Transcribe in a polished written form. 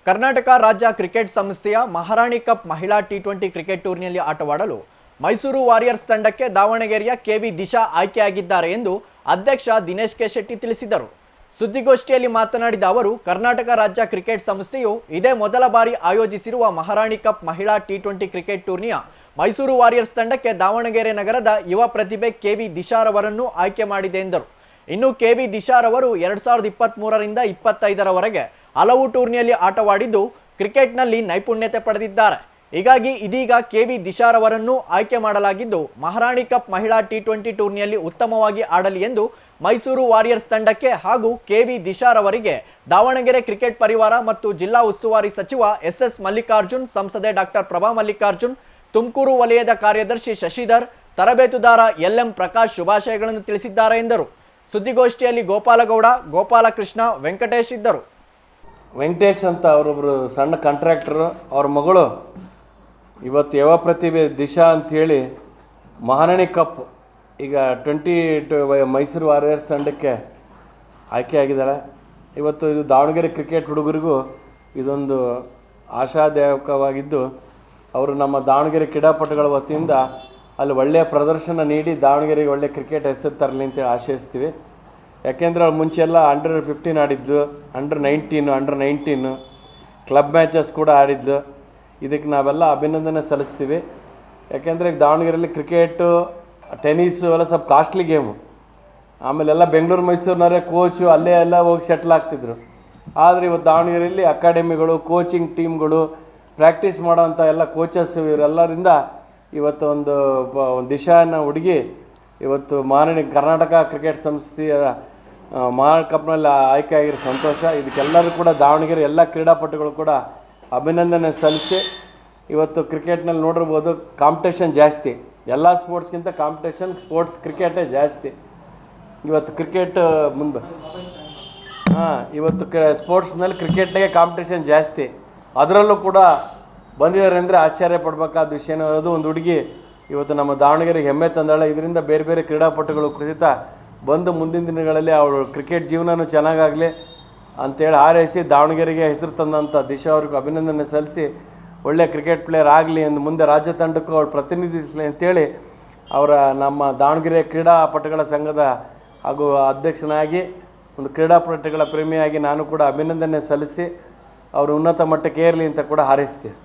ಕರ್ನಾಟಕ ರಾಜ್ಯ ಕ್ರಿಕೆಟ್ ಸಂಸ್ಥೆಯ ಮಹಾರಾಣಿ ಕಪ್ ಮಹಿಳಾ ಟಿ20 ಕ್ರಿಕೆಟ್ ಟೂರ್ನಿಯಲ್ಲಿ ಆಟವಾಡಲು ಮೈಸೂರು ವಾರಿಯರ್ಸ್ ತಂಡಕ್ಕೆ ದಾವಣಗೆರೆಯ ಕೆವಿ ದಿಶಾ ಆಯ್ಕೆಯಾಗಿದ್ದಾರೆ ಎಂದು ಅಧ್ಯಕ್ಷ ದಿನೇಶ್ ಕೆ ಶೆಟ್ಟಿ ತಿಳಿಸಿದರು. ಸುದ್ದಿಗೋಷ್ಠಿಯಲ್ಲಿ ಮಾತನಾಡಿದ ಅವರು, ಕರ್ನಾಟಕ ರಾಜ್ಯ ಕ್ರಿಕೆಟ್ ಸಂಸ್ಥೆಯು ಇದೇ ಮೊದಲ ಬಾರಿ ಆಯೋಜಿಸಿರುವ ಮಹಾರಾಣಿ ಕಪ್ ಮಹಿಳಾ ಟಿ20 ಕ್ರಿಕೆಟ್ ಟೂರ್ನಿಯ ಮೈಸೂರು ವಾರಿಯರ್ಸ್ ತಂಡಕ್ಕೆ ದಾವಣಗೆರೆ ನಗರದ ಯುವ ಪ್ರತಿಭೆ ಕೆವಿ ದಿಶಾರವರನ್ನು ಆಯ್ಕೆ ಮಾಡಿದೆ ಎಂದರು. ಇನ್ನು ಕೆವಿ ದಿಶಾರವರು 2023ರಿಂದ 25ರವರೆಗೆ ಹಲವು ಟೂರ್ನಿಯಲ್ಲಿ ಆಟವಾಡಿದ್ದು ಕ್ರಿಕೆಟ್ನಲ್ಲಿ ನೈಪುಣ್ಯತೆ ಪಡೆದಿದ್ದಾರೆ. ಹೀಗಾಗಿ ಇದೀಗ ಕೆವಿ ದಿಶಾರವರನ್ನು ಆಯ್ಕೆ ಮಾಡಲಾಗಿದ್ದು ಮಹಾರಾಣಿ ಕಪ್ ಮಹಿಳಾ ಟಿ20 ಟೂರ್ನಿಯಲ್ಲಿ ಉತ್ತಮವಾಗಿ ಆಡಲಿ ಎಂದು ಮೈಸೂರು ವಾರಿಯರ್ಸ್ ತಂಡಕ್ಕೆ ಹಾಗೂ ಕೆವಿ ದಿಶಾರವರಿಗೆ ದಾವಣಗೆರೆ ಕ್ರಿಕೆಟ್ ಪರಿವಾರ ಮತ್ತು ಜಿಲ್ಲಾ ಉಸ್ತುವಾರಿ ಸಚಿವ ಎಸ್ ಮಲ್ಲಿಕಾರ್ಜುನ್, ಸಂಸದೆ ಡಾಕ್ಟರ್ ಪ್ರಭಾ ಮಲ್ಲಿಕಾರ್ಜುನ್, ತುಮಕೂರು ವಲಯದ ಕಾರ್ಯದರ್ಶಿ ಶಶಿಧರ್, ತರಬೇತುದಾರ ಎಲ್ ಪ್ರಕಾಶ್ ಶುಭಾಶಯಗಳನ್ನು ತಿಳಿಸಿದ್ದಾರೆ ಎಂದರು. ಸುದ್ದಿಗೋಷ್ಠಿಯಲ್ಲಿ ಗೋಪಾಲಗೌಡ, ಗೋಪಾಲಕೃಷ್ಣ, ವೆಂಕಟೇಶ್ ಇದ್ದರು. ವೆಂಕಟೇಶ್ ಅಂತ ಅವರೊಬ್ಬರು ಸಣ್ಣ ಕಾಂಟ್ರಾಕ್ಟರು, ಅವ್ರ ಮಗಳು ಇವತ್ತು ಯುವ ಪ್ರತಿಭೆ ದಿಶಾ ಅಂಥೇಳಿ ಮಹಾರಾಣಿ ಕಪ್ ಈಗ 20 ಮೈಸೂರು ವಾರಿಯರ್ಸ್ ತಂಡಕ್ಕೆ ಆಯ್ಕೆಯಾಗಿದ್ದಾಳೆ. ಇವತ್ತು ಇದು ದಾವಣಗೆರೆ ಕ್ರಿಕೆಟ್ ಹುಡುಗರಿಗೂ ಇದೊಂದು ಆಶಾದಾಯಕವಾಗಿದ್ದು, ಅವರು ನಮ್ಮ ದಾವಣಗೆರೆ ಕ್ರೀಡಾಪಟುಗಳ ವತಿಯಿಂದ ಅಲ್ಲಿ ಒಳ್ಳೆಯ ಪ್ರದರ್ಶನ ನೀಡಿ ದಾವಣಗೆರೆಗೆ ಒಳ್ಳೆಯ ಕ್ರಿಕೆಟ್ ಹೆಸರು ತರಲಿ ಅಂತೇಳಿ ಆಶಯಿಸ್ತೀವಿ. ಯಾಕೆಂದರೆ ಅವ್ರು ಮುಂಚೆ ಎಲ್ಲ ಅಂಡರ್-15 ಆಡಿದ್ದು, ಅಂಡರ್-19, ಅಂಡರ್-19 ಕ್ಲಬ್ ಮ್ಯಾಚಸ್ ಕೂಡ ಆಡಿದ್ದು. ಇದಕ್ಕೆ ನಾವೆಲ್ಲ ಅಭಿನಂದನೆ ಸಲ್ಲಿಸ್ತೀವಿ. ಯಾಕೆಂದರೆ ದಾವಣಗೆರೆಯಲ್ಲಿ ಕ್ರಿಕೆಟು, ಟೆನ್ನಿಸು ಎಲ್ಲ ಸ್ವಲ್ಪ ಕಾಸ್ಟ್ಲಿ ಗೇಮು. ಆಮೇಲೆಲ್ಲ ಬೆಂಗಳೂರು ಮೈಸೂರಿನವರೇ ಕೋಚು ಅಲ್ಲೇ ಎಲ್ಲ ಹೋಗಿ ಸೆಟ್ಲ್ ಆಗ್ತಿದ್ರು. ಆದರೆ ಇವತ್ತು ದಾವಣಗೆರೆಯಲ್ಲಿ ಅಕಾಡೆಮಿಗಳು, ಕೋಚಿಂಗ್ ಟೀಮ್ಗಳು, ಪ್ರಾಕ್ಟೀಸ್ ಮಾಡೋವಂಥ ಎಲ್ಲ ಕೋಚಸ್ ಇವರೆಲ್ಲರಿಂದ ಇವತ್ತು ಒಂದು ದಿಶಾನ ಹುಡುಗಿ ಇವತ್ತು ಕರ್ನಾಟಕ ಕ್ರಿಕೆಟ್ ಸಂಸ್ಥೆಯ ಮಹಾರಾಣಿ ಕಪ್ನಲ್ಲಿ ಆಯ್ಕೆ ಆಗಿರೋ ಸಂತೋಷ. ಇದಕ್ಕೆಲ್ಲರೂ ಕೂಡ ದಾವಣಗೆರೆ ಎಲ್ಲ ಕ್ರೀಡಾಪಟುಗಳು ಕೂಡ ಅಭಿನಂದನೆ ಸಲ್ಲಿಸಿ, ಇವತ್ತು ಕ್ರಿಕೆಟ್ನಲ್ಲಿ ನೋಡಿರ್ಬೋದು ಕಾಂಪಿಟೇಷನ್ ಜಾಸ್ತಿ, ಎಲ್ಲ ಸ್ಪೋರ್ಟ್ಸ್ಗಿಂತ ಸ್ಪೋರ್ಟ್ಸ್ ಕ್ರಿಕೆಟೇ ಜಾಸ್ತಿ. ಇವತ್ತು ಕ್ರಿಕೆಟ್ ಮುಂದೆ ಇವತ್ತು ಸ್ಪೋರ್ಟ್ಸ್ನಲ್ಲಿ ಕ್ರಿಕೆಟ್ನಾಗೆ ಕಾಂಪಿಟೇಷನ್ ಜಾಸ್ತಿ. ಅದರಲ್ಲೂ ಕೂಡ ಬಂದಿದ್ದಾರೆ ಅಂದರೆ ಆಶ್ಚರ್ಯ ಪಡಬೇಕಾದ ವಿಷಯನೂ ಅದು. ಒಂದು ಹುಡುಗಿ ಇವತ್ತು ನಮ್ಮ ದಾವಣಗೆರೆಗೆ ಹೆಮ್ಮೆ ತಂದಾಳೆ. ಇದರಿಂದ ಬೇರೆ ಬೇರೆ ಕ್ರೀಡಾಪಟುಗಳು ಕುರಿತ ಬಂದು ಮುಂದಿನ ದಿನಗಳಲ್ಲಿ ಅವಳು ಕ್ರಿಕೆಟ್ ಜೀವನವೂ ಚೆನ್ನಾಗಾಗಲಿ ಅಂಥೇಳಿ ಹಾರೈಸಿ ದಾವಣಗೆರೆಗೆ ಹೆಸರು ತಂದಂಥ ದಿಶಾ ಅವ್ರಿಗೂ ಅಭಿನಂದನೆ ಸಲ್ಲಿಸಿ, ಒಳ್ಳೆಯ ಕ್ರಿಕೆಟ್ ಪ್ಲೇಯರ್ ಆಗಲಿ ಎಂದು ಮುಂದೆ ರಾಜ್ಯ ತಂಡಕ್ಕೂ ಅವಳು ಪ್ರತಿನಿಧಿಸಲಿ ಅಂತೇಳಿ ಅವರ ನಮ್ಮ ದಾವಣಗೆರೆ ಕ್ರೀಡಾಪಟುಗಳ ಸಂಘದ ಹಾಗೂ ಅಧ್ಯಕ್ಷನಾಗಿ, ಒಂದು ಕ್ರೀಡಾಪಟುಗಳ ಪ್ರೇಮಿಯಾಗಿ ನಾನು ಕೂಡ ಅಭಿನಂದನೆ ಸಲ್ಲಿಸಿ ಅವರು ಉನ್ನತ ಮಟ್ಟಕ್ಕೆ ಏರಲಿ ಅಂತ ಕೂಡ ಹಾರೈಸ್ತೀವಿ.